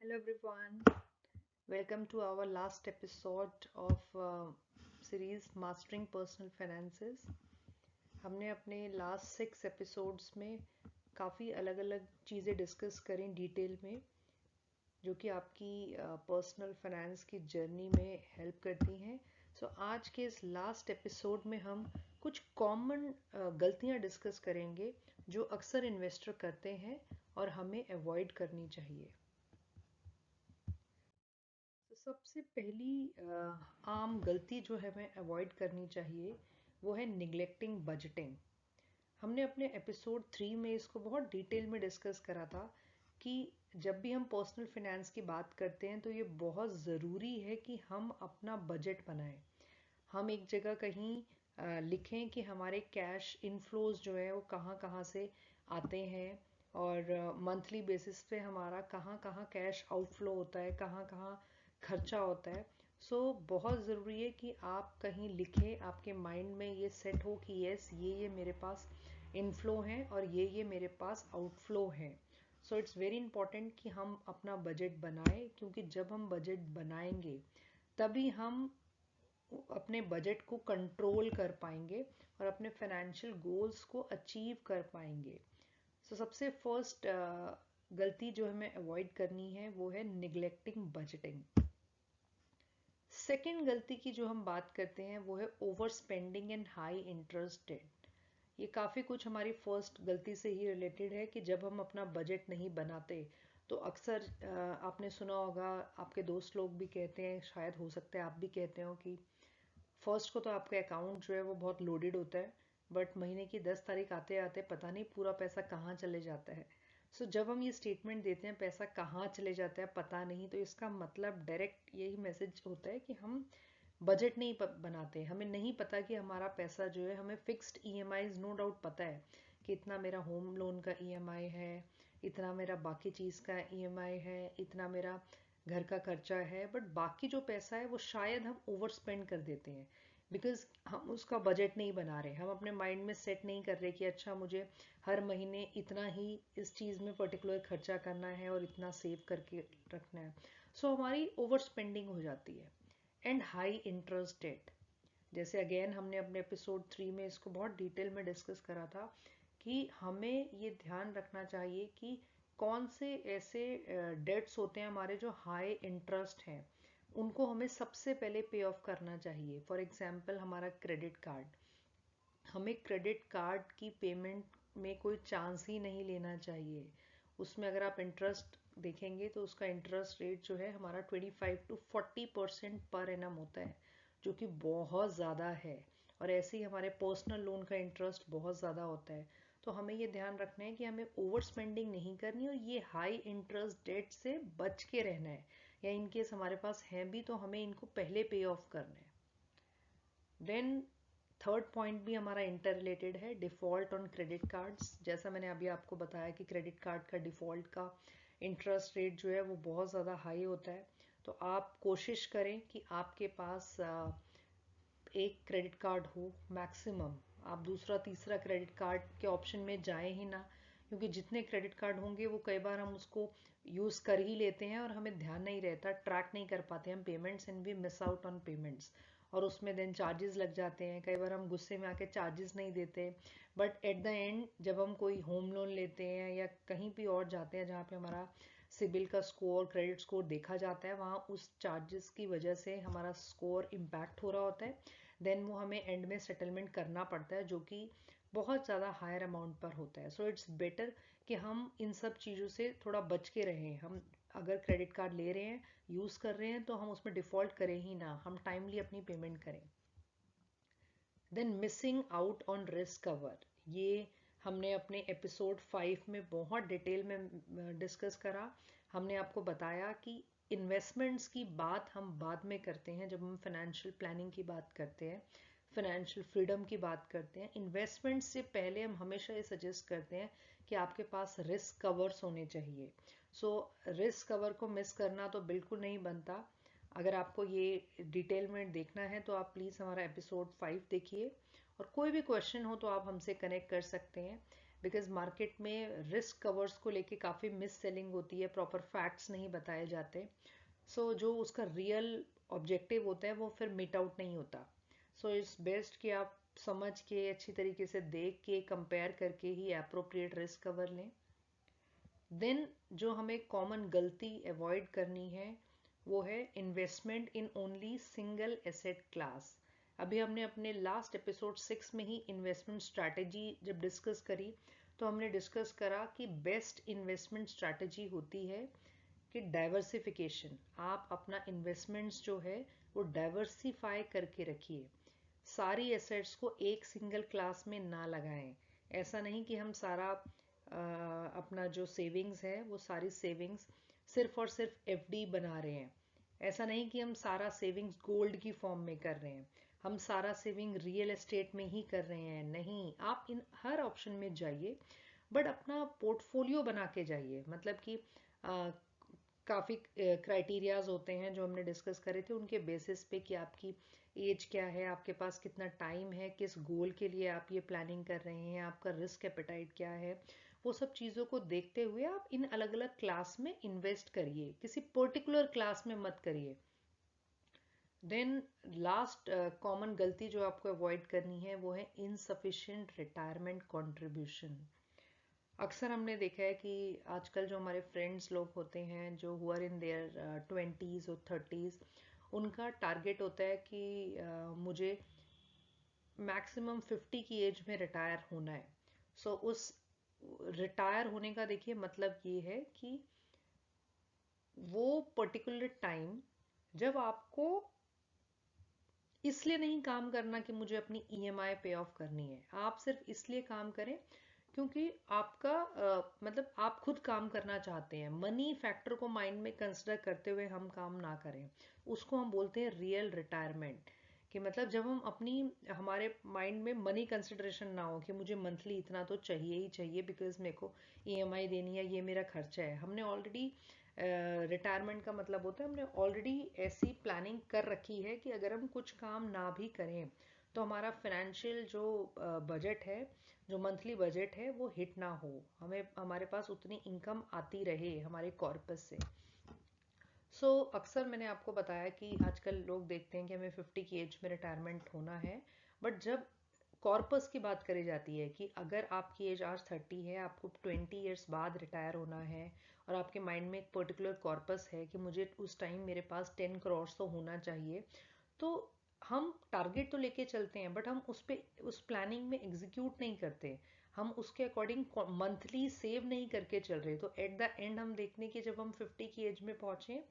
Hello everyone, welcome to our last episode of series Mastering Personal Finances। हमने अपने last 6 episodes में काफ़ी अलग अलग चीज़ें डिस्कस करें डिटेल में, जो कि आपकी पर्सनल फाइनेंस की जर्नी में हेल्प करती हैं। आज के इस लास्ट एपिसोड में हम कुछ कॉमन गलतियां डिस्कस करेंगे जो अक्सर इन्वेस्टर करते हैं और हमें अवॉइड करनी चाहिए। सबसे पहली आम गलती जो है हमें अवॉइड करनी चाहिए वो है निगलेक्टिंग बजटिंग। हमने अपने एपिसोड 3 में इसको बहुत डिटेल में डिस्कस करा था कि जब भी हम पर्सनल फाइनेंस की बात करते हैं तो ये बहुत ज़रूरी है कि हम अपना बजट बनाएं। हम एक जगह कहीं लिखें कि हमारे कैश इनफ्लोज जो है वो कहाँ कहाँ से आते हैं और मंथली बेसिस पे हमारा कहाँ कहाँ कैश आउटफ्लो होता है, कहाँ कहाँ खर्चा होता है। बहुत ज़रूरी है कि आप कहीं लिखें, आपके माइंड में ये सेट हो कि यस ये मेरे पास इनफ्लो है और ये मेरे पास आउटफ्लो है। इट्स वेरी इंपॉर्टेंट कि हम अपना बजट बनाएं, क्योंकि जब हम बजट बनाएंगे तभी हम अपने बजट को कंट्रोल कर पाएंगे और अपने फाइनेंशियल गोल्स को अचीव कर पाएंगे। सबसे फर्स्ट गलती जो हमें अवॉइड करनी है वो है निगलेक्टिंग बजटिंग। सेकेंड गलती की जो हम बात करते हैं वो है overspending and high interest debt. ये काफ़ी कुछ हमारी फर्स्ट गलती से ही रिलेटेड है कि जब हम अपना बजट नहीं बनाते तो अक्सर आपने सुना होगा, आपके दोस्त लोग भी कहते हैं, शायद हो सकता है आप भी कहते हो कि फर्स्ट को तो आपका अकाउंट जो है वो बहुत लोडेड होता है, बट महीने की 10 तारीख आते आते पता नहीं पूरा पैसा कहाँ चले जाता है। जब हम ये स्टेटमेंट देते हैं पैसा कहाँ चले जाता है पता नहीं, तो इसका मतलब डायरेक्ट यही मैसेज होता है कि हम बजट नहीं बनाते। हमें नहीं पता कि हमारा पैसा जो है, हमें फिक्स्ड ईएमआईज नो डाउट पता है कि इतना मेरा होम लोन का ईएमआई है, इतना मेरा बाकी चीज़ का ईएमआई है, इतना मेरा घर का खर्चा है, बट बाकी जो पैसा है वो शायद हम ओवर स्पेंड कर देते हैं बिकॉज हम उसका बजट नहीं बना रहे। हम अपने माइंड में सेट नहीं कर रहे कि अच्छा मुझे हर महीने इतना ही इस चीज़ में पर्टिकुलर खर्चा करना है और इतना सेव करके रखना है। हमारी ओवर स्पेंडिंग हो जाती है। एंड हाई इंटरेस्ट डेट, जैसे अगेन हमने अपने एपिसोड 3 में इसको बहुत डिटेल में डिस्कस करा था कि हमें ये ध्यान रखना चाहिए कि कौन से ऐसे डेट्स होते हैं हमारे जो हाई इंटरेस्ट हैं, उनको हमें सबसे पहले पे ऑफ करना चाहिए। फॉर एग्जांपल हमारा क्रेडिट कार्ड, हमें क्रेडिट कार्ड की पेमेंट में कोई चांस ही नहीं लेना चाहिए। उसमें अगर आप इंटरेस्ट देखेंगे तो उसका इंटरेस्ट रेट जो है हमारा 25 to 40% पर एनम होता है, जो कि बहुत ज़्यादा है। और ऐसे ही हमारे पर्सनल लोन का इंटरेस्ट बहुत ज़्यादा होता है। तो हमें ये ध्यान रखना है कि हमें ओवर स्पेंडिंग नहीं करनी और ये हाई इंटरेस्ट डेट से बच के रहना है, या इनकेस हमारे पास हैं भी तो हमें इनको पहले पे ऑफ करना है। देन थर्ड पॉइंट भी हमारा इंटर रिलेटेड है, डिफॉल्ट ऑन क्रेडिट कार्ड्स। जैसा मैंने अभी आपको बताया कि क्रेडिट कार्ड का डिफॉल्ट का इंटरेस्ट रेट जो है वो बहुत ज़्यादा हाई होता है। तो आप कोशिश करें कि आपके पास एक क्रेडिट कार्ड हो मैक्सिमम। आप दूसरा तीसरा क्रेडिट कार्ड के ऑप्शन में जाए ही ना, क्योंकि जितने क्रेडिट कार्ड होंगे वो कई बार हम उसको यूज़ कर ही लेते हैं और हमें ध्यान नहीं रहता, ट्रैक नहीं कर पाते हम payments and we miss out on payments, और उसमें देन चार्जेस लग जाते हैं। कई बार हम गुस्से में आके चार्जेस नहीं देते, बट एट द एंड जब हम कोई होम लोन लेते हैं या कहीं भी और जाते हैं जहाँ पे हमारा सिबिल का स्कोर, क्रेडिट स्कोर देखा जाता है, वहाँ उस चार्जेस की वजह से हमारा स्कोर इम्पैक्ट हो रहा होता है। देन वो हमें एंड में सेटलमेंट करना पड़ता है, जो कि बहुत ज़्यादा हायर अमाउंट पर होता है। इट्स बेटर कि हम इन सब चीज़ों से थोड़ा बच के रहें। हम अगर क्रेडिट कार्ड ले रहे हैं, यूज़ कर रहे हैं, तो हम उसमें डिफ़ॉल्ट करें ही ना, हम टाइमली अपनी पेमेंट करें। Then missing out on risk cover, ये हमने अपने एपिसोड 5 में बहुत डिटेल में डिस्कस करा। हमने आपको बताया कि इन्वेस्टमेंट्स की बात हम बाद में करते हैं, जब हम फाइनेंशियल प्लानिंग की बात करते हैं, फाइनेंशियल फ्रीडम की बात करते हैं। इन्वेस्टमेंट से पहले हम हमेशा ये सजेस्ट करते हैं कि आपके पास रिस्क कवर्स होने चाहिए। रिस्क कवर को मिस करना तो बिल्कुल नहीं बनता। अगर आपको ये डिटेल में देखना है तो आप प्लीज़ हमारा एपिसोड 5 देखिए, और कोई भी क्वेश्चन हो तो आप हमसे कनेक्ट कर सकते हैं। बिकॉज मार्केट में रिस्क कवर्स को लेके काफ़ी मिस सेलिंग होती है, प्रॉपर फैक्ट्स नहीं बताए जाते। सो जो उसका रियल ऑब्जेक्टिव होता है वो फिर मीट आउट नहीं होता। सो इट्स बेस्ट कि आप समझ के अच्छी तरीके से देख के कंपेयर करके ही अप्रोप्रिएट रिस्क कवर लें। देन जो हमें कॉमन गलती अवॉइड करनी है वो है investment in only single asset class. अभी हमने अपने लास्ट एपिसोड 6 में ही इन्वेस्टमेंट स्ट्रैटेजी जब डिस्कस करी तो हमने डिस्कस करा कि बेस्ट इन्वेस्टमेंट स्ट्रैटेजी होती है कि डाइवर्सिफिकेशन। आप अपना इन्वेस्टमेंट्स जो है वो डाइवर्सिफाई करके रखिए, सारी एसेट्स को एक सिंगल क्लास में ना लगाएं। ऐसा नहीं कि हम सारा अपना जो सेविंग्स है वो सारी सेविंग्स सिर्फ और सिर्फ एफडी बना रहे हैं। ऐसा नहीं कि हम सारा सेविंग्स गोल्ड की फॉर्म में कर रहे हैं, हम सारा सेविंग रियल एस्टेट में ही कर रहे हैं। नहीं, आप इन हर ऑप्शन में जाइए, बट अपना पोर्टफोलियो बना के जाइए। मतलब कि काफ़ी क्राइटेरियाज होते हैं जो हमने डिस्कस करे थे, उनके बेसिस पे कि आपकी एज क्या है, आपके पास कितना टाइम है, किस गोल के लिए आप ये प्लानिंग कर रहे हैं, आपका रिस्क एपेटाइट क्या है, वो सब चीज़ों को देखते हुए आप इन अलग अलग क्लास में इन्वेस्ट करिए, किसी पर्टिकुलर क्लास में मत करिए। देन लास्ट कॉमन गलती जो आपको अवॉइड करनी है वो है इनसफिशिएंट रिटायरमेंट कंट्रीब्यूशन। अक्सर हमने देखा है कि आजकल जो हमारे फ्रेंड्स लोग होते हैं जो हुआ इन देयर 20s और 30s, उनका टारगेट होता है कि मुझे मैक्सिमम 50 की एज में रिटायर होना है। सो उस रिटायर होने का देखिए मतलब ये है कि वो पर्टिकुलर टाइम जब आपको इसलिए नहीं काम करना कि मुझे अपनी ईएमआई पे ऑफ करनी है, आप सिर्फ इसलिए काम करें क्योंकि आपका मतलब आप खुद काम करना चाहते हैं। मनी फैक्टर को माइंड में कंसिडर करते हुए हम काम ना करें, उसको हम बोलते हैं रियल रिटायरमेंट। कि मतलब जब हम अपनी हमारे माइंड में मनी कंसिडरेशन ना हो कि मुझे मंथली इतना तो चाहिए ही चाहिए बिकॉज मेरे को ईएमआई देनी है, ये मेरा खर्चा है। हमने ऑलरेडी रिटायरमेंट का मतलब होता है हमने ऑलरेडी ऐसी प्लानिंग कर रखी है कि अगर हम कुछ काम ना भी करें तो हमारा फाइनेंशियल जो बजट है, जो मंथली बजट है वो हिट ना हो, हमें हमारे पास उतनी इनकम आती रहे हमारे कॉर्पस से। अक्सर मैंने आपको बताया कि आजकल लोग देखते हैं कि हमें 50 की एज में रिटायरमेंट होना है, बट जब कॉर्पस की बात करी जाती है कि अगर आपकी एज आज 30 है, आपको 20 ईयर्स बाद रिटायर होना है और आपके माइंड में एक पर्टिकुलर कॉर्पस है कि मुझे उस टाइम मेरे पास 10 करोड़ तो होना चाहिए, तो हम टारगेट तो लेके चलते हैं बट हम उस प्लानिंग में एग्जीक्यूट नहीं करते, हम उसके अकॉर्डिंग मंथली सेव नहीं करके चल रहे। तो एट द एंड हम देखने की जब हम 50 की एज में पहुंचे,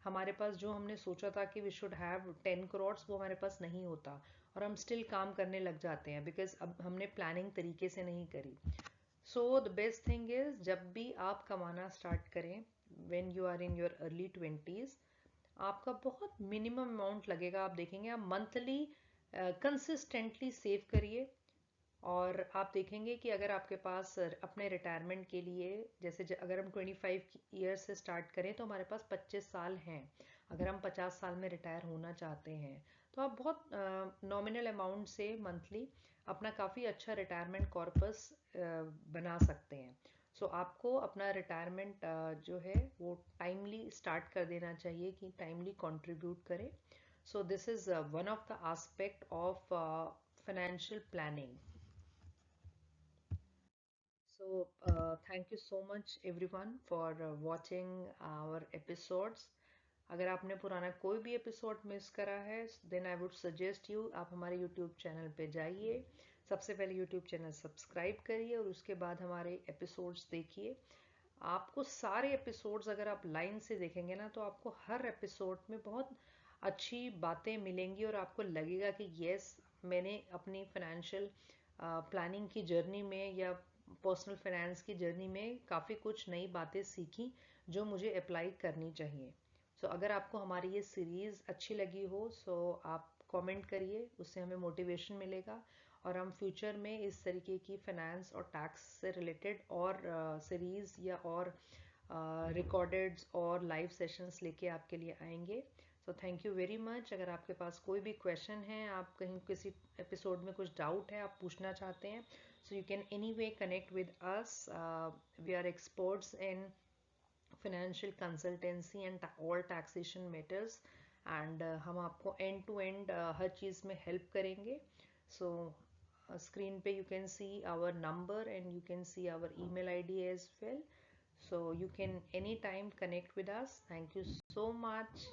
हमारे पास जो हमने सोचा था कि वी शुड हैव 10 करोड़ वो हमारे पास नहीं होता और हम स्टिल काम करने लग जाते हैं बिकॉज अब हमने प्लानिंग तरीके से नहीं करी। So the best thing is जब भी आप कमाना स्टार्ट करें when you are in your early 20s, आपका बहुत मिनिमम अमाउंट लगेगा। आप देखेंगे आप मंथली कंसिस्टेंटली सेव करिए और आप देखेंगे कि अगर आपके पास अपने रिटायरमेंट के लिए जैसे अगर हम 25 ईयर से स्टार्ट करें तो हमारे पास 25 साल हैं। अगर हम 50 साल में रिटायर होना चाहते हैं तो आप बहुत नॉमिनल अमाउंट से मंथली अपना काफ़ी अच्छा रिटायरमेंट कॉर्पस बना सकते हैं। आपको अपना रिटायरमेंट जो है वो टाइमली स्टार्ट कर देना चाहिए कि टाइमली कंट्रीब्यूट करें। This is one of the aspect of financial planning. Thank you so much everyone for watching our episodes. अगर आपने पुराना कोई भी एपिसोड मिस करा है then I would suggest you आप हमारे यूट्यूब चैनल पे जाइए, सबसे पहले यूट्यूब चैनल सब्सक्राइब करिए और उसके बाद हमारे एपिसोड्स देखिए। आपको सारे एपिसोड्स अगर आप लाइन से देखेंगे ना तो आपको हर एपिसोड में बहुत अच्छी बातें मिलेंगी और आपको लगेगा कि यस, मैंने अपनी फाइनेंशियल प्लानिंग की जर्नी में या पर्सनल फाइनेंस की जर्नी में काफ़ी कुछ नई बातें सीखी जो मुझे अप्लाई करनी चाहिए। अगर आपको हमारी ये सीरीज़ अच्छी लगी हो आप कमेंट करिए, उससे हमें मोटिवेशन मिलेगा और हम फ्यूचर में इस तरीके की फाइनेंस और टैक्स से रिलेटेड और सीरीज़ या और रिकॉर्डेड्स और लाइव सेशंस लेके आपके लिए आएंगे। Thank you very much. अगर आपके पास कोई भी क्वेश्चन है, आप कहीं किसी एपिसोड में कुछ डाउट है आप पूछना चाहते हैं, So you can anyway connect with us. We are experts in financial consultancy and all taxation matters, and हम आपको end to end हर चीज़ में help करेंगे. So screen पे you can see our number and you can see our email ID as well. So you can anytime connect with us. Thank you so much.